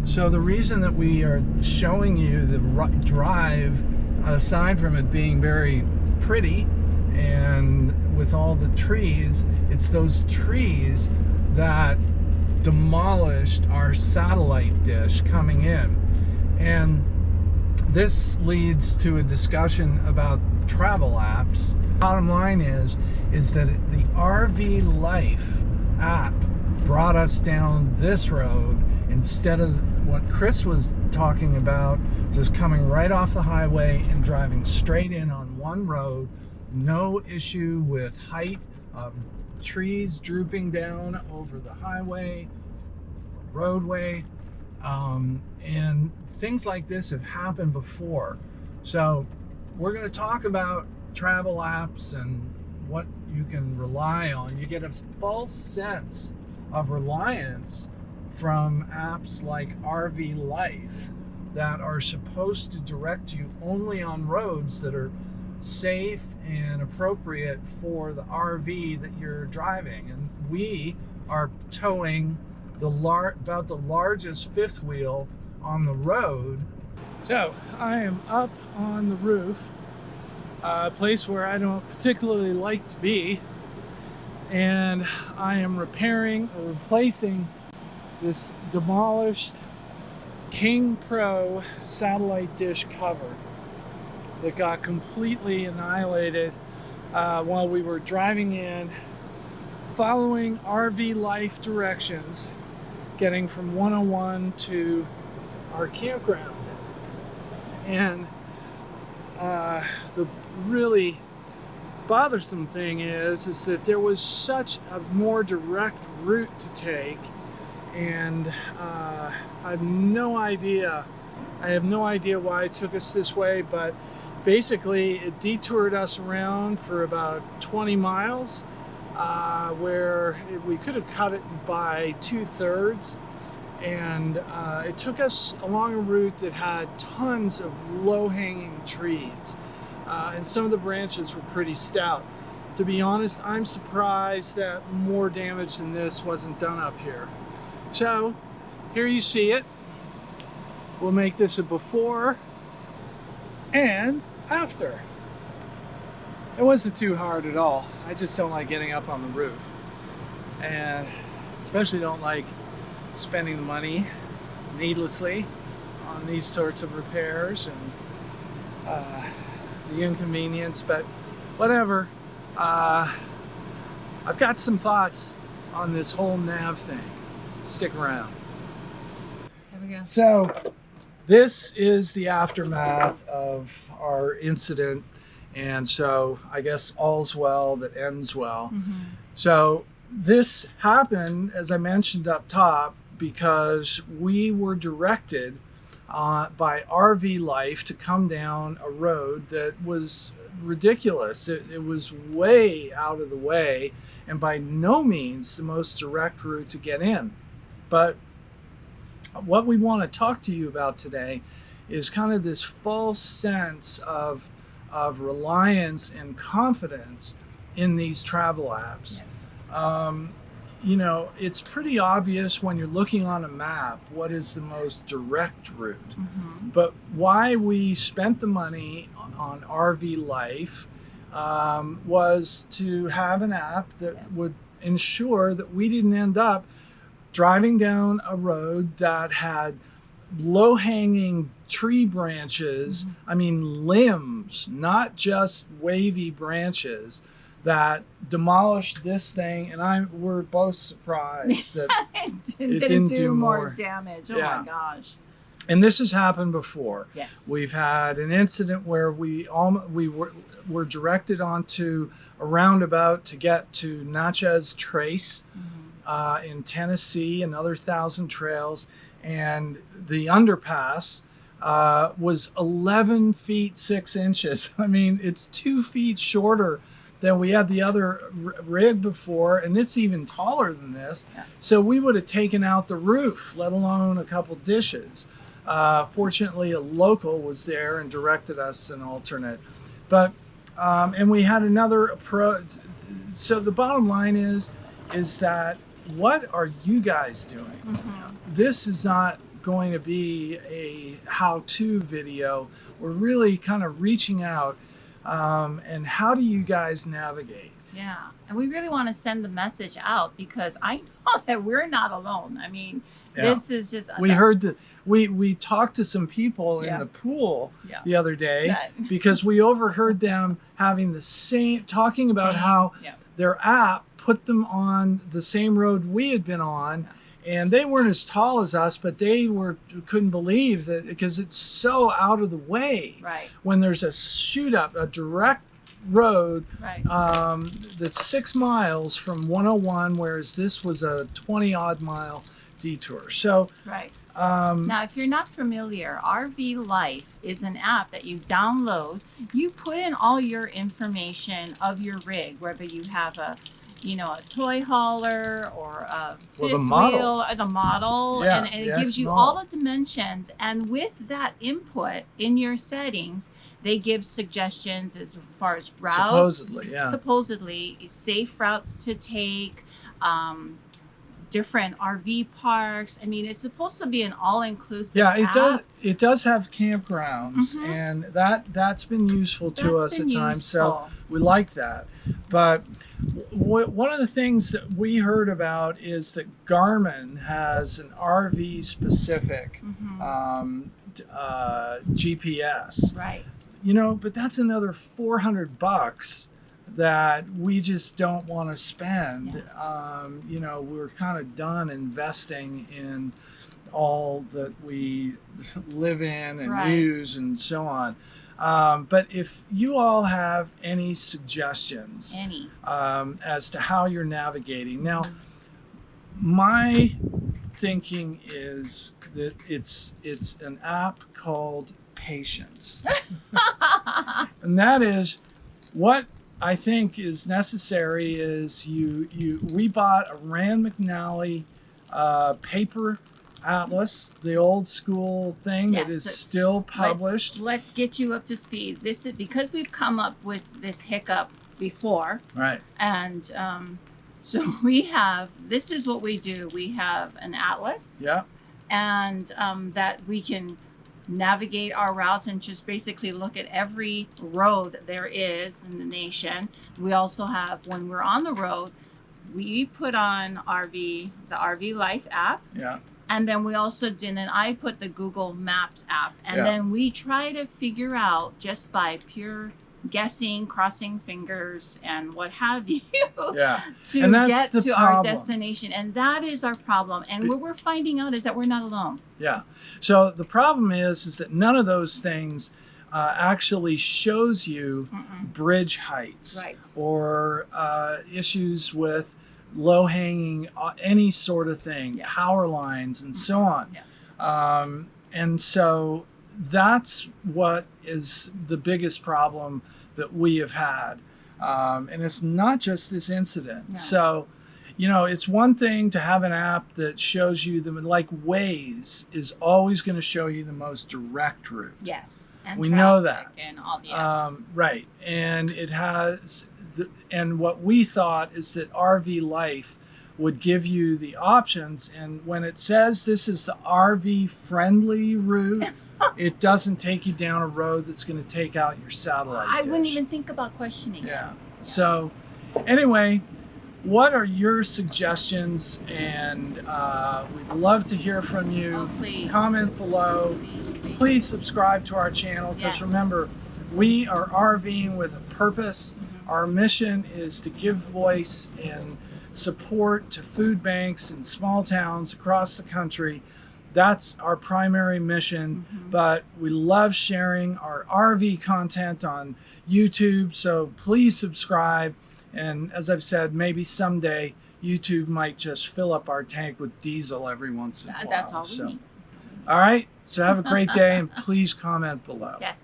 So the reason that we are showing you the drive, aside from it being very pretty and with all the trees, it's those trees that demolished our satellite dish coming in. And this leads to a discussion about travel apps. Bottom line is that the RV Life app brought us down this road instead of what Chris was talking about, just coming right off the highway and driving straight in on one road. No issue with height, trees drooping down over the highway, roadway, and things like this have happened before. So we're going to talk about travel apps and what you can rely on. You get a false sense of reliance from apps like RV Life that are supposed to direct you only on roads that are safe and appropriate for the RV that you're driving. And we are towing about the largest fifth wheel on the road. So I am up on the roof, a place where I don't particularly like to be, and I am repairing or replacing this demolished King Pro satellite dish cover that got completely annihilated while we were driving in, following RV Life directions, getting from 101 to our campground. And the really bothersome thing is that there was such a more direct route to take, and I have no idea why it took us this way, but basically it detoured us around for about 20 miles, where we could have cut it by 2/3, and it took us along a route that had tons of low-hanging trees, and some of the branches were pretty stout. To be honest, I'm surprised that more damage than this wasn't done up here. So here you see it. We'll make this a before and after. It wasn't too hard at all. I just don't like getting up on the roof, and especially don't like spending the money needlessly on these sorts of repairs and the inconvenience, but whatever. I've got some thoughts on this whole nav thing. Stick around. Here we go. So this is the aftermath of our incident, and so I guess all's well that ends well. Mm-hmm. So this happened, as I mentioned up top, because we were directed by RV Life to come down a road that was ridiculous. It was way out of the way, and by no means the most direct route to get in. But what we want to talk to you about today is kind of this false sense of reliance and confidence in these travel apps. Yes. You know, it's pretty obvious when you're looking on a map what is the most direct route. Mm-hmm. But why we spent the money on RV Life was to have an app that would ensure that we didn't end up driving down a road that had low-hanging tree branches, Mm-hmm. I mean limbs, not just wavy branches, that demolished this thing. And we're both surprised that it didn't do more damage. Oh Yeah. my gosh. And this has happened before. Yes. We've had an incident where we were directed onto a roundabout to get to Natchez Trace in Tennessee, another 1,000 trails, and the underpass was 11 feet 6 inches. I mean, it's 2 feet shorter than we had the other rig before, and it's even taller than this. Yeah. So we would have taken out the roof, let alone a couple dishes. Fortunately, a local was there and directed us an alternate. But and we had another approach. So the bottom line is that what are you guys doing? Mm-hmm. This is not going to be a how-to video. We're really kind of reaching out, and how do you guys navigate? Yeah, and we really want to send the message out because I know that we're not alone. I mean, this is just we heard that we talked to some people in the pool the other day because we overheard them having the same talking about how their app put them on the same road we had been on. And they weren't as tall as us, but they couldn't believe that because it's so out of the way. Right. When there's a shoot up, a direct road that's 6 miles from 101, whereas this was a 20-odd mile detour. So now, if you're not familiar, RV Life is an app that you download. You put in all your information of your rig, whether you have a toy hauler or a fifth wheel, or the model, and it gives you all the dimensions. And with that input in your settings, they give suggestions as far as routes, supposedly safe routes to take, different RV parks. I mean, it's supposed to be an all-inclusive app. It does have campgrounds, and that's been useful to us at times. So we like that. But one of the things that we heard about is that Garmin has an RV specific GPS. Right. But that's another $400 that we just don't want to spend. We're kind of done investing in all that we live in and use and so on. But if you all have any suggestions as to how you're navigating. Now, my thinking is that it's an app called Patience. And that is what I think is necessary is we bought a Rand McNally paper atlas, the old school thing that is still published. Let's get you up to speed. This is because we've come up with this hiccup before. Right. And so this is what we do. We have an atlas. Yeah. And that we can navigate our routes and just basically look at every road there is in the nation. We also have, when we're on the road, we put on the RV Life app. Yeah. And then we also did, and I put the Google Maps app. And then we try to figure out, just by pure guessing, crossing fingers, and what have you, to get to our destination. And that is our problem. And what we're finding out is that we're not alone. Yeah. So the problem is that none of those things actually shows you bridge heights or issues with low-hanging any sort of thing, power lines and so on. And so that's what is the biggest problem that we have had. And it's not just this incident. No. So, it's one thing to have an app that shows you like Waze is always going to show you the most direct route. Yes. And we know that. And all the right. And it has, and what we thought is that RV Life would give you the options. And when it says this is the RV friendly route, it doesn't take you down a road that's going to take out your satellite dish. I wouldn't even think about questioning it. So anyway, what are your suggestions? And we'd love to hear from you. Please. Comment below. Please subscribe to our channel, because remember, we are RVing with a purpose. Our mission is to give voice and support to food banks in small towns across the country. That's our primary mission, but we love sharing our RV content on YouTube, so please subscribe. And as I've said, maybe someday YouTube might just fill up our tank with diesel every once in a while. That's all we need. All right, so have a great day, and please comment below. Yes.